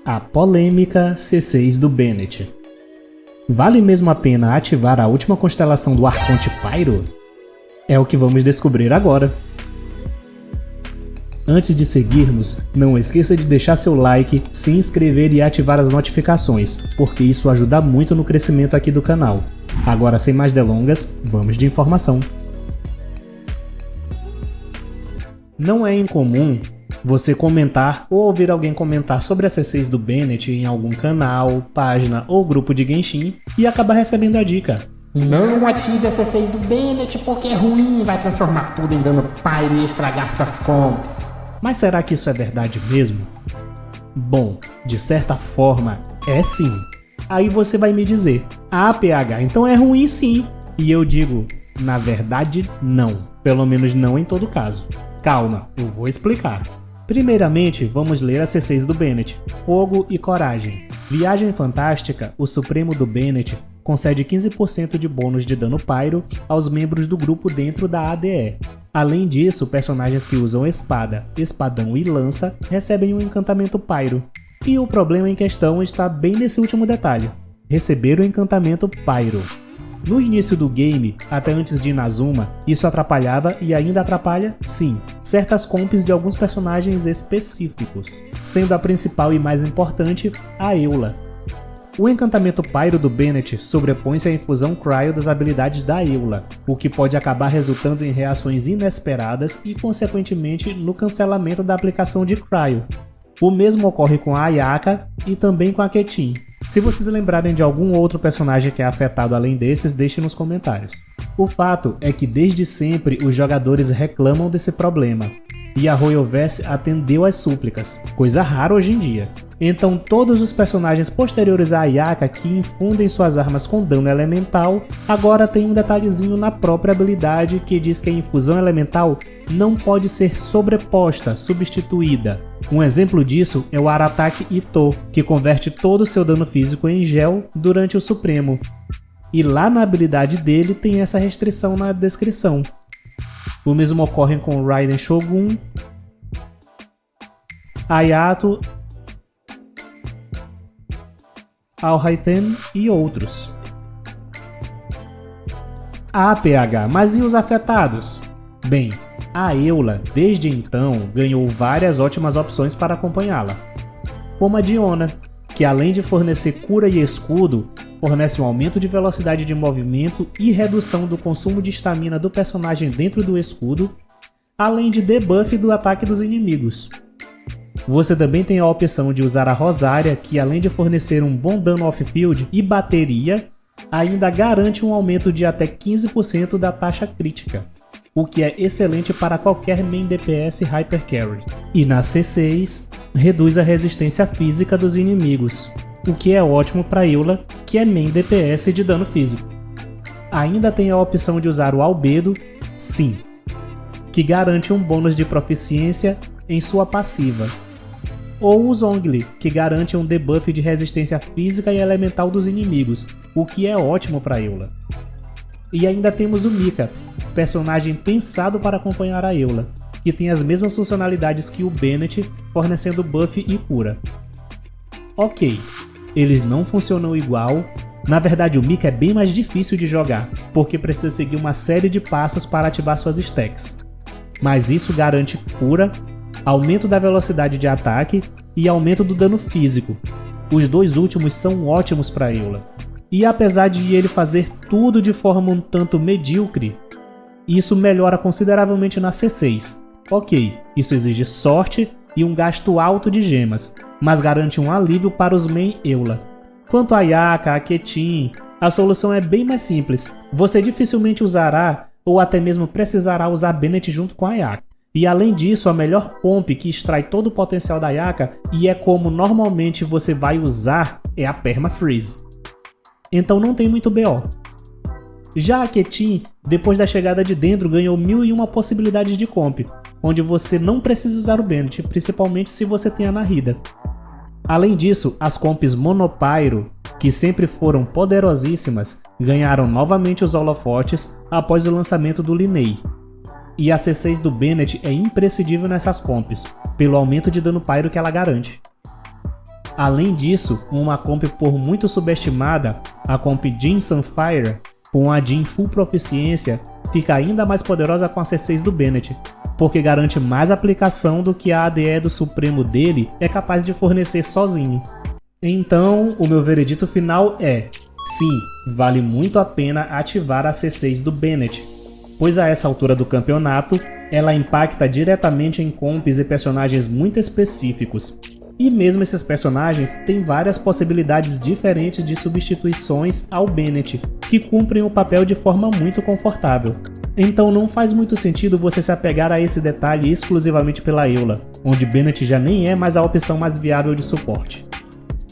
A polêmica C6 do Bennett. Vale mesmo a pena ativar a última constelação do Arconte Pyro? É o que vamos descobrir agora. Antes de seguirmos, não esqueça de deixar seu like, se inscrever e ativar as notificações, porque isso ajuda muito no crescimento aqui do canal. Agora, sem mais delongas, vamos de informação. Não é incomum você comentar ou ouvir alguém comentar sobre a C6 do Bennett em algum canal, página ou grupo de Genshin e acabar recebendo a dica: não ative a C6 do Bennett porque é ruim, vai transformar tudo em dano pyro e estragar suas comps. Mas será que isso é verdade mesmo? Bom, de certa forma, é sim. Aí você vai me dizer: ah, PH, então é ruim sim. E eu digo: na verdade não, pelo menos não em todo caso. Calma, eu vou explicar. Primeiramente, vamos ler a C6 do Bennett, Fogo e Coragem. Viagem Fantástica, o Supremo do Bennett concede 15% de bônus de dano pyro aos membros do grupo dentro da ADE. Além disso, personagens que usam espada, espadão e lança recebem um encantamento pyro. E o problema em questão está bem nesse último detalhe: receber o encantamento pyro. No início do game, até antes de Inazuma, isso atrapalhava e ainda atrapalha, sim, certas comps de alguns personagens específicos, sendo a principal e mais importante a Eula. O encantamento Pyro do Bennett sobrepõe-se à infusão Cryo das habilidades da Eula, o que pode acabar resultando em reações inesperadas e, consequentemente, no cancelamento da aplicação de Cryo. O mesmo ocorre com a Ayaka e também com a Ketin. Se vocês lembrarem de algum outro personagem que é afetado além desses, deixem nos comentários. O fato é que desde sempre os jogadores reclamam desse problema, e a Royalverse atendeu às súplicas, coisa rara hoje em dia. Então todos os personagens posteriores a Ayaka que infundem suas armas com dano elemental, agora tem um detalhezinho na própria habilidade que diz que a infusão elemental não pode ser sobreposta, substituída. Um exemplo disso é o Arataki Itto, que converte todo o seu dano físico em gel durante o Supremo. E lá na habilidade dele tem essa restrição na descrição. O mesmo ocorre com Raiden Shogun, Ayato, Alhaiten e outros. Ah, PH, mas e os afetados? Bem, a Eula, desde então, ganhou várias ótimas opções para acompanhá-la, como a Diona, que além de fornecer cura e escudo, fornece um aumento de velocidade de movimento e redução do consumo de estamina do personagem dentro do escudo, além de debuff do ataque dos inimigos. Você também tem a opção de usar a Rosária, que além de fornecer um bom dano off-field e bateria, ainda garante um aumento de até 15% da taxa crítica, o que é excelente para qualquer main DPS Hyper Carry. E na C6, reduz a resistência física dos inimigos, o que é ótimo para Eula, que é main DPS de dano físico. Ainda tem a opção de usar o Albedo, sim, que garante um bônus de proficiência em sua passiva, ou o Zhongli, que garante um debuff de resistência física e elemental dos inimigos, o que é ótimo para Eula. E ainda temos o Mika, personagem pensado para acompanhar a Eula, que tem as mesmas funcionalidades que o Bennett, fornecendo buff e cura. Ok, eles não funcionam igual. Na verdade, o Mika é bem mais difícil de jogar, porque precisa seguir uma série de passos para ativar suas stacks. Mas isso garante cura, aumento da velocidade de ataque e aumento do dano físico. Os dois últimos são ótimos para Eula. E apesar de ele fazer tudo de forma um tanto medíocre, isso melhora consideravelmente na C6. Ok, isso exige sorte e um gasto alto de gemas, mas garante um alívio para os main Eula. Quanto a Ayaka, a Ketin, a solução é bem mais simples. Você dificilmente usará ou até mesmo precisará usar Bennett junto com a Ayaka. E além disso, a melhor comp que extrai todo o potencial da Ayaka, e é como normalmente você vai usar, é a Perma Freeze. Então não tem muito BO. Já a Ketin, depois da chegada de Dendro, ganhou 1001 possibilidades de comp, onde você não precisa usar o Bennett, principalmente se você tem a Nahida. Além disso, as comps Monopyro, que sempre foram poderosíssimas, ganharam novamente os holofotes após o lançamento do Linei. E a C6 do Bennett é imprescindível nessas comps, pelo aumento de dano pyro que ela garante. Além disso, uma comp por muito subestimada, a comp Jean Sunfire, com a Jean Full Proficiência, fica ainda mais poderosa com a C6 do Bennett, porque garante mais aplicação do que a ADE do Supremo dele é capaz de fornecer sozinho. Então, o meu veredito final é: sim, vale muito a pena ativar a C6 do Bennett, pois a essa altura do campeonato, ela impacta diretamente em comps e personagens muito específicos. E mesmo esses personagens têm várias possibilidades diferentes de substituições ao Bennett, que cumprem o papel de forma muito confortável. Então não faz muito sentido você se apegar a esse detalhe exclusivamente pela Eula, onde Bennett já nem é mais a opção mais viável de suporte.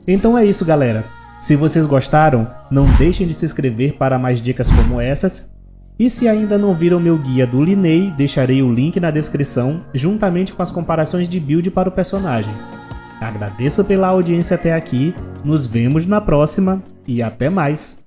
Então é isso, galera. Se vocês gostaram, não deixem de se inscrever para mais dicas como essas. E se ainda não viram meu guia do Linei, deixarei o link na descrição, juntamente com as comparações de build para o personagem. Agradeço pela audiência até aqui, nos vemos na próxima e até mais!